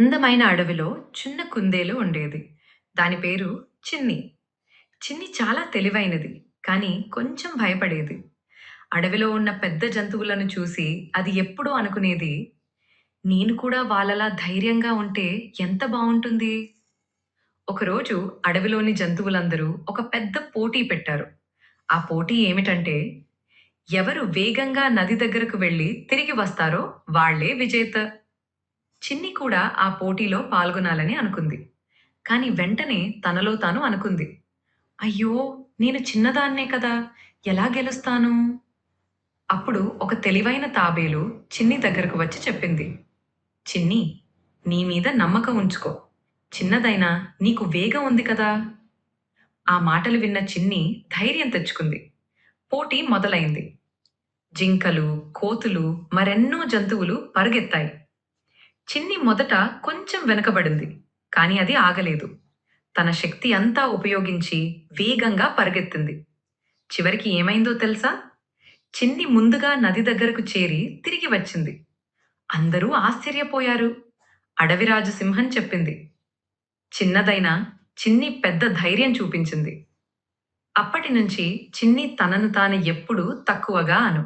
అందమైన అడవిలో చిన్న కుందేలు ఉండేది. దాని పేరు చిన్ని. చిన్ని చాలా తెలివైనది, కానీ కొంచెం భయపడేది. అడవిలో ఉన్న పెద్ద జంతువులను చూసి అది ఎప్పుడూ అనుకునేది, నేను కూడా వాళ్ళలా ధైర్యంగా ఉంటే ఎంత బావుంటుంది. ఒకరోజు అడవిలోని జంతువులందరూ ఒక పెద్ద పోటీ పెట్టారు. ఆ పోటీ ఏమిటంటే, ఎవరు వేగంగా నది దగ్గరకు వెళ్లి తిరిగి వస్తారో వాళ్ళే విజేత. చిన్ని కూడా ఆ పోటీలో పాల్గొనాలని అనుకుంది. కానీ వెంటనే తనలో తాను అనుకుంది, అయ్యో! నేను చిన్నదాన్నే కదా! ఎలా గెలుస్తాను? అప్పుడు ఒక తెలివైన తాబేలు చిన్ని దగ్గరకు వచ్చి చెప్పింది. చిన్ని, నీ మీద నమ్మకం ఉంచుకో. చిన్నదైనా నీకు వేగం ఉంది కదా! ఆ మాటలు విన్న చిన్ని ధైర్యం తెచ్చుకుంది. పోటీ మొదలైంది. జింకలు, కోతులు, మరెన్నో జంతువులు పరుగెత్తాయి. చిన్ని మొదట కొంచెం వెనకబడింది. కానీ అది ఆగలేదు. తన శక్తి అంతా ఉపయోగించి వేగంగా పరిగెత్తింది. చివరికి ఏమైందో తెలుసా? చిన్ని ముందుగా నది దగ్గరకు చేరి తిరిగి వచ్చింది. అందరూ ఆశ్చర్యపోయారు. అడవిరాజు సింహం చెప్పింది, చిన్నదైనా చిన్ని పెద్ద ధైర్యం చూపించింది. అప్పటి నుంచి చిన్ని తనను తాను ఎప్పుడూ తక్కువగా అను.